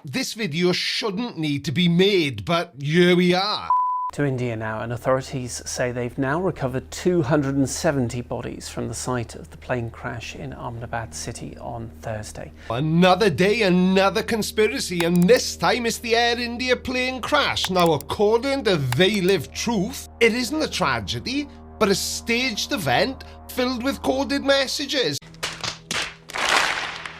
This video shouldn't need to be made, but here we are. To India now, and authorities say they've now recovered 270 bodies from the site of the plane crash in Ahmedabad city on Thursday. Another day, another conspiracy, and this time it's the Air India plane crash. Now, according to They Live Truth, it isn't a tragedy, but a staged event filled with coded messages.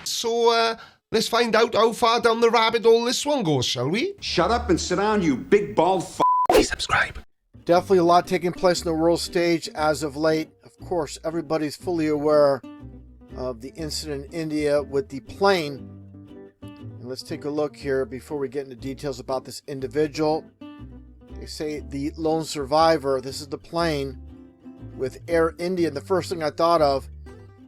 So, let's find out how far down the rabbit hole this one goes, shall we? Shut up and sit down, you big bald f***. Please subscribe. Definitely a lot taking place in the world stage as of late. Of course, everybody's fully aware of the incident in India with the plane. And let's take a look here before we get into details about this individual. They say the lone survivor, this is the plane with Air India. And the first thing I thought of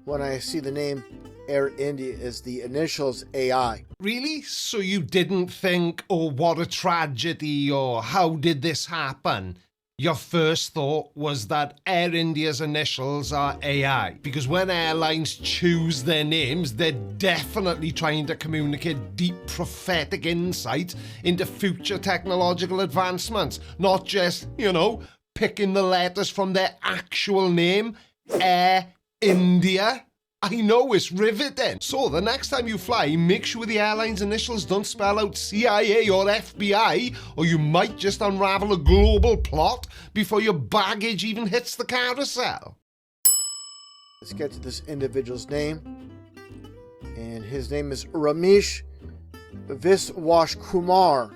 when I see the name Air India is the initials AI. Really? So you didn't think, oh, what a tragedy, or how did this happen? Your first thought was that Air India's initials are AI. Because when airlines choose their names, they're definitely trying to communicate deep prophetic insight into future technological advancements. Not just, picking the letters from their actual name, Air India. I know, it's riveting. So the next time you fly, make sure the airline's initials don't spell out CIA or FBI, or you might just unravel a global plot before your baggage even hits the carousel. Let's get to this individual's name. And his name is Ramesh Viswash Kumar.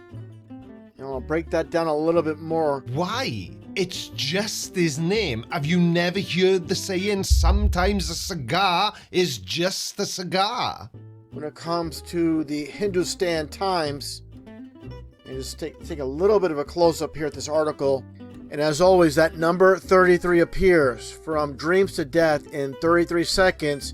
And I'll break that down a little bit more. Why? It's just his name. Have you never heard the saying, sometimes a cigar is just a cigar? When it comes to the Hindustan Times, and just take a little bit of a close-up here at this article. And as always, that number 33 appears. From dreams to death in 33 seconds,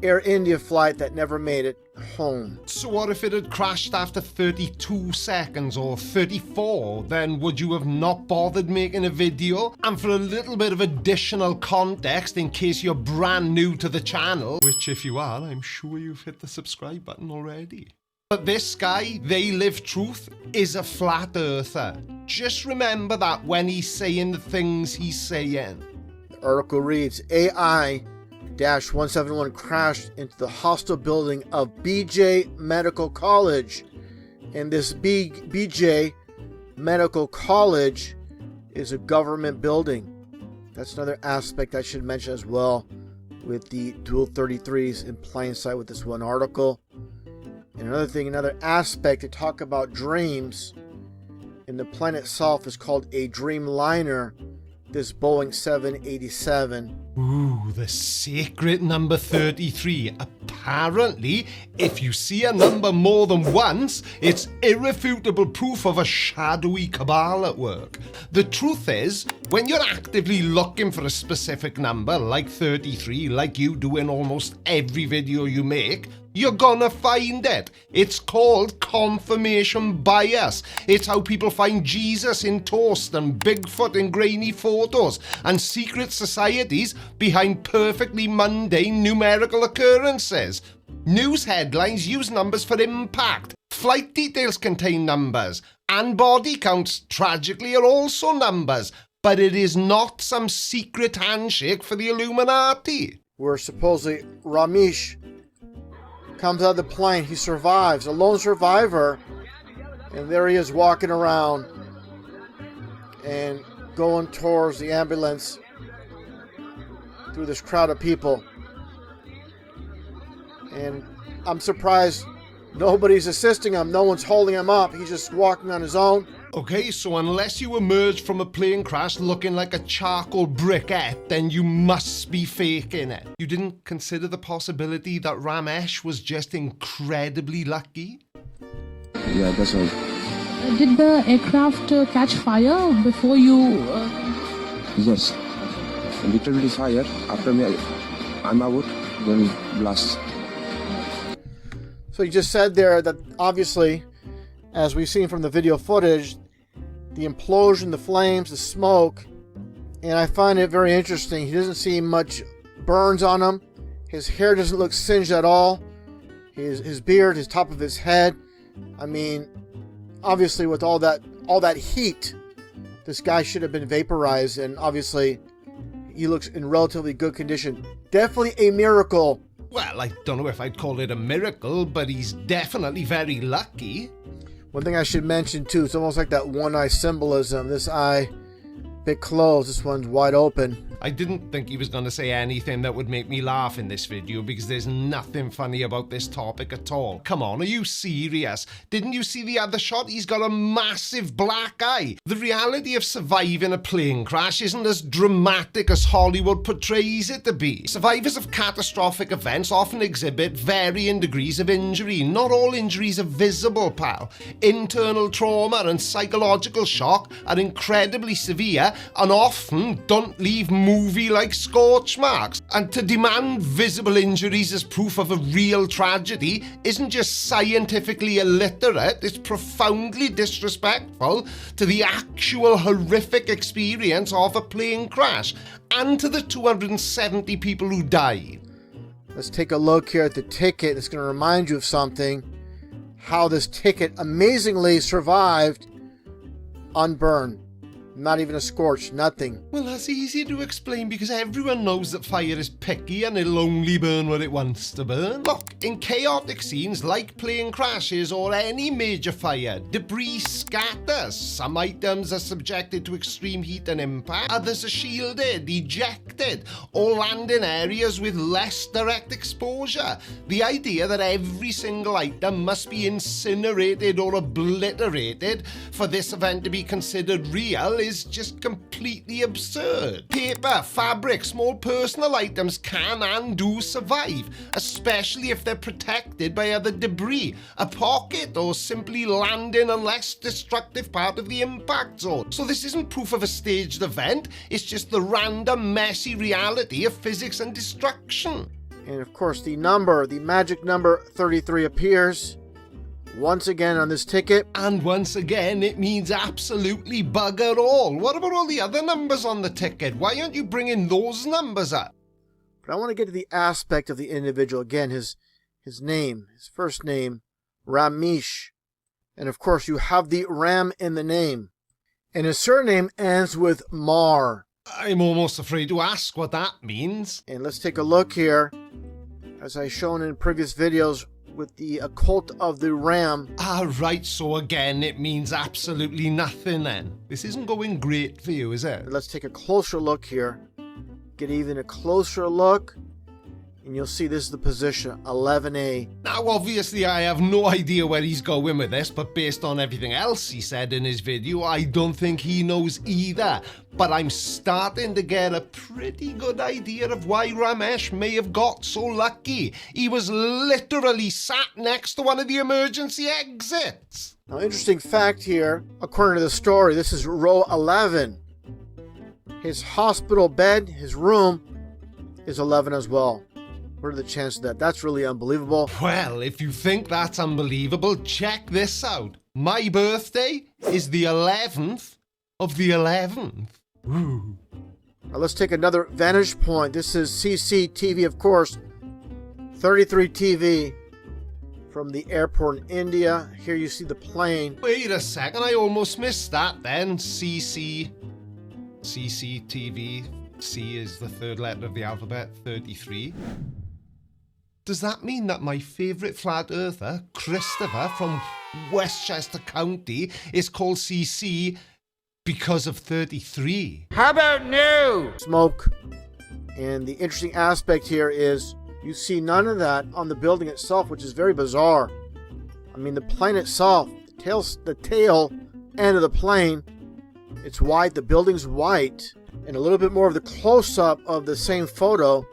Air India flight that never made it home. So what if it had crashed after 32 seconds or 34? Then would you have not bothered making a video? And for a little bit of additional context, in case you're brand new to the channel, which if you are, I'm sure you've hit the subscribe button already. But this guy, They Live Truth, is a flat earther. Just remember that when he's saying the things he's saying. The article reads, AI-171 crashed into the hostel building of BJ Medical College. And this BJ Medical College is a government building. That's another aspect I should mention as well, with the dual 33s in plain sight with this one article. And another aspect to talk about dreams, and the plane itself is called a Dreamliner, this Boeing 787. Ooh, the sacred number 33. Apparently, if you see a number more than once, it's irrefutable proof of a shadowy cabal at work. The truth is, when you're actively looking for a specific number, like 33, like you do in almost every video you make, you're gonna find it. It's called confirmation bias. It's how people find Jesus in toast and Bigfoot in grainy photos and secret societies behind perfectly mundane numerical occurrences. News headlines use numbers for impact. Flight details contain numbers. And body counts, tragically, are also numbers. But it is not some secret handshake for the Illuminati. Where supposedly Ramesh comes out of the plane. He survives, a lone survivor, and there he is walking around and going towards the ambulance through this crowd of people. And I'm surprised nobody's assisting him, no one's holding him up, he's just walking on his own. Okay, so unless you emerged from a plane crash looking like a charcoal briquette, then you must be faking it. You didn't consider the possibility that Ramesh was just incredibly lucky? Yeah, that's all. Did the aircraft catch fire before you... Yes. A little bit fire. After me, I'm out, then blast. So you just said there that obviously, as we've seen from the video footage, the implosion, the flames, the smoke, and I find it very interesting. He doesn't see much burns on him. His hair doesn't look singed at all. His beard, his top of his head, I mean, obviously with all that heat, this guy should have been vaporized, and obviously he looks in relatively good condition. Definitely a miracle. Well, I don't know if I'd call it a miracle, but he's definitely very lucky. One thing I should mention too, it's almost like that one-eye symbolism. This eye, bit closed, this one's wide open. I didn't think he was going to say anything that would make me laugh in this video because there's nothing funny about this topic at all. Come on, are you serious? Didn't you see the other shot? He's got a massive black eye. The reality of surviving a plane crash isn't as dramatic as Hollywood portrays it to be. Survivors of catastrophic events often exhibit varying degrees of injury. Not all injuries are visible, pal. Internal trauma and psychological shock are incredibly severe and often don't leave movie-like scorch marks. And to demand visible injuries as proof of a real tragedy isn't just scientifically illiterate, it's profoundly disrespectful to the actual horrific experience of a plane crash and to the 270 people who died. Let's take a look here at the ticket. It's going to remind you of something. How this ticket amazingly survived unburned. Not even a scorch, nothing. Well, that's easy to explain because everyone knows that fire is picky and it'll only burn what it wants to burn. Look, in chaotic scenes like plane crashes or any major fire, debris scatters. Some items are subjected to extreme heat and impact, others are shielded, ejected, or land in areas with less direct exposure. The idea that every single item must be incinerated or obliterated for this event to be considered real is just completely absurd. Paper, fabric, small personal items can and do survive, especially if they're protected by other debris, a pocket, or simply land in a less destructive part of the impact zone. So this isn't proof of a staged event, it's just the random, messy reality of physics and destruction. And of course the magic number 33 appears once again on this ticket. And once again, it means absolutely bugger all. What about all the other numbers on the ticket? Why aren't you bringing those numbers up? But I want to get to the aspect of the individual. Again, his name, his first name, Ramesh. And of course, you have the Ram in the name. And his surname ends with Mar. I'm almost afraid to ask what that means. And let's take a look here. As I've shown in previous videos, with the occult of the ram. Right, so again, it means absolutely nothing then. This isn't going great for you, is it? Let's take a closer look here. Get even a closer look, and you'll see this is the position, 11A. Now, obviously, I have no idea where he's going with this, but based on everything else he said in his video, I don't think he knows either. But I'm starting to get a pretty good idea of why Ramesh may have got so lucky. He was literally sat next to one of the emergency exits. Now, interesting fact here, according to the story, this is row 11. His hospital bed, his room, is 11 as well. What are the chances of that? That's really unbelievable. Well, if you think that's unbelievable, check this out. My birthday is the 11th of the 11th. Ooh. Now let's take another vantage point. This is CCTV, of course. 33 TV from the airport in India. Here you see the plane. Wait a second, I almost missed that then. CCTV. C is the third letter of the alphabet, 33. Does that mean that my favourite flat earther, Christopher from Westchester County, is called CC because of 33? How about no? Smoke. And the interesting aspect here is you see none of that on the building itself, which is very bizarre. I mean, the plane itself, the tail end of the plane, it's white, the building's white, and a little bit more of the close-up of the same photo.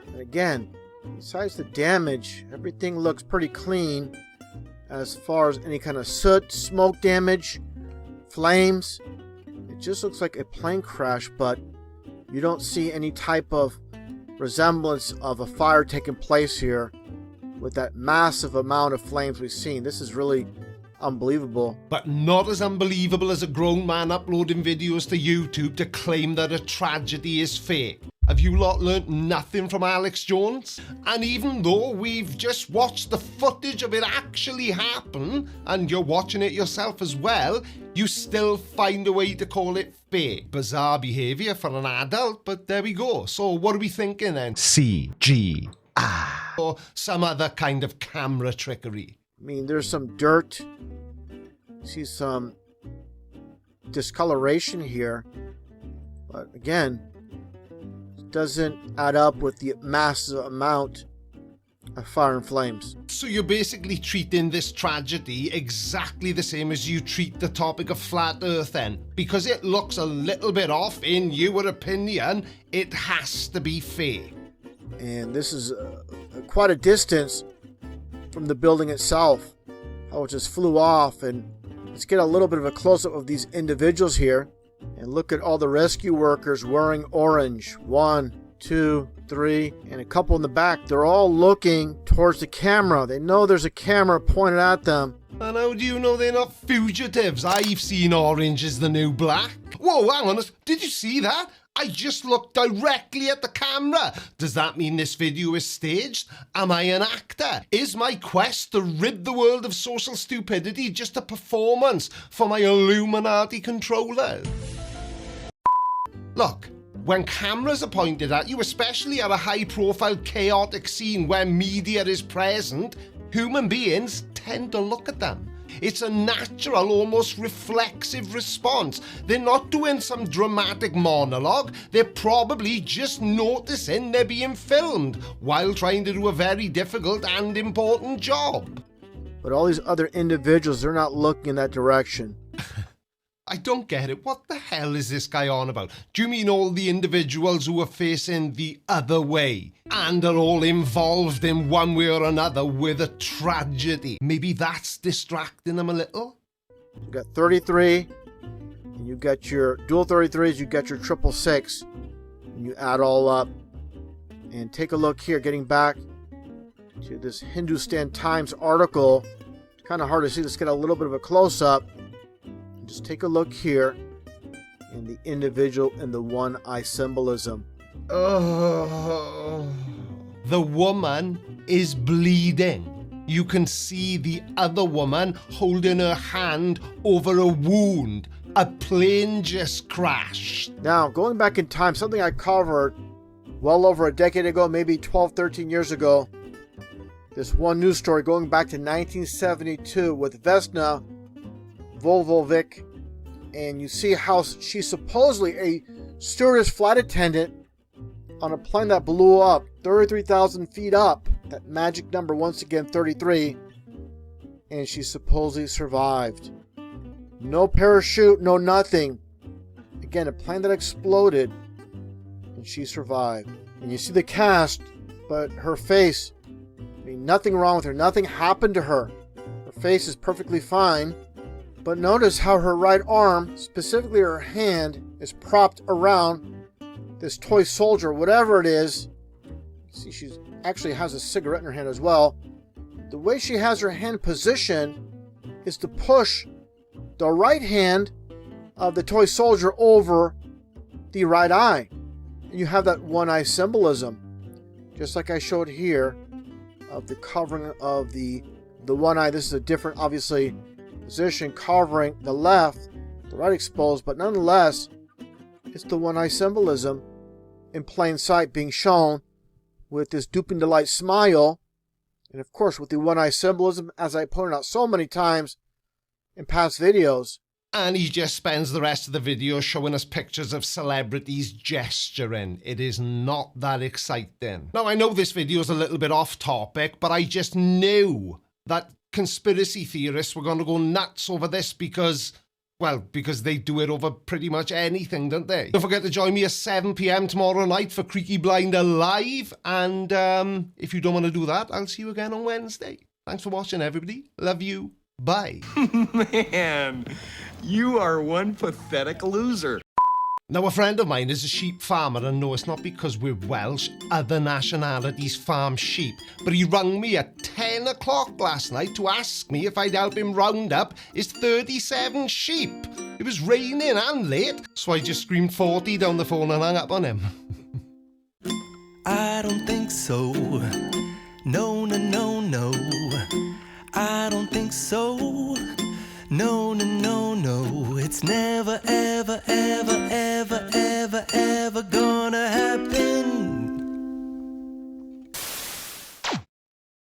And again, besides the damage, everything looks pretty clean as far as any kind of soot, smoke damage, flames. It just looks like a plane crash, but you don't see any type of resemblance of a fire taking place here with that massive amount of flames we've seen. This is really unbelievable. But not as unbelievable as a grown man uploading videos to YouTube to claim that a tragedy is fake. Have you lot learnt nothing from Alex Jones? And even though we've just watched the footage of it actually happen, and you're watching it yourself as well, you still find a way to call it fake. Bizarre behaviour for an adult, but there we go. So what are we thinking then? CG. Or some other kind of camera trickery? I mean, there's some dirt. See some discoloration here. But again, it doesn't add up with the massive amount of fire and flames. So you're basically treating this tragedy exactly the same as you treat the topic of flat earth then? Because it looks a little bit off, in your opinion, it has to be fake. And this is quite a distance from the building itself. How it just flew off. And let's get a little bit of a close-up of these individuals here. And look at all the rescue workers wearing orange. 1, 2, 3, and a couple in the back. They're all looking towards the camera. They know there's a camera pointed at them. And how do you know they're not fugitives? I've seen orange as the new black. Whoa, hang on. Did you see that? I just looked directly at the camera. Does that mean this video is staged? Am I an actor? Is my quest to rid the world of social stupidity just a performance for my Illuminati controller? Look, when cameras are pointed at you, especially at a high-profile chaotic scene where media is present, human beings tend to look at them. It's a natural, almost reflexive response. They're not doing some dramatic monologue. They're probably just noticing they're being filmed while trying to do a very difficult and important job. But all these other individuals, they're not looking in that direction. I don't get it. What the hell is this guy on about? Do you mean all the individuals who are facing the other way and are all involved in one way or another with a tragedy? Maybe that's distracting them a little? You got 33, and you got your dual 33s, you got your 666, and you add all up. And take a look here, getting back to this Hindustan Times article. It's kind of hard to see. Let's get a little bit of a close-up. Just take a look here in the individual and the one-eye symbolism. Oh. The woman is bleeding. You can see the other woman holding her hand over a wound. A plane just crashed. Now, going back in time, something I covered well over a decade ago, maybe 12, 13 years ago. This one news story going back to 1972 with Vesna Volvovic, and you see how she's supposedly a stewardess flight attendant on a plane that blew up 33,000 feet up. That magic number, once again, 33. And she supposedly survived. No parachute, no nothing. Again, a plane that exploded, and she survived. And you see the cast, but her face, I mean, nothing wrong with her. Nothing happened to her. Her face is perfectly fine. But notice how her right arm, specifically her hand, is propped around this toy soldier, whatever it is. See, she actually has a cigarette in her hand as well. The way she has her hand positioned is to push the right hand of the toy soldier over the right eye. And you have that one-eye symbolism, just like I showed here, of the covering of the one eye. This is a different, obviously, position covering the left, the right exposed, but nonetheless, it's the one-eye symbolism in plain sight being shown with this duping delight smile, and of course with the one-eye symbolism, as I pointed out so many times in past videos. And he just spends the rest of the video showing us pictures of celebrities gesturing. It is not that exciting. Now, I know this video is a little bit off topic, but I just knew that conspiracy theorists were going to go nuts over this because they do it over pretty much anything, don't they? Don't forget to join me at 7 p.m. tomorrow night for Creaky Blinder Live. And if you don't want to do that, I'll see you again on Wednesday. Thanks for watching, everybody. Love you. Bye. Man, you are one pathetic loser. Now, a friend of mine is a sheep farmer, and no, it's not because we're Welsh. Other nationalities farm sheep. But he rang me at 10 o'clock last night to ask me if I'd help him round up his 37 sheep. It was raining and late, so I just screamed 40 down the phone and hung up on him. I don't think so. No, no, no, no. I don't think so. No, no, no, no. It's never, ever, ever, ever, ever, ever go.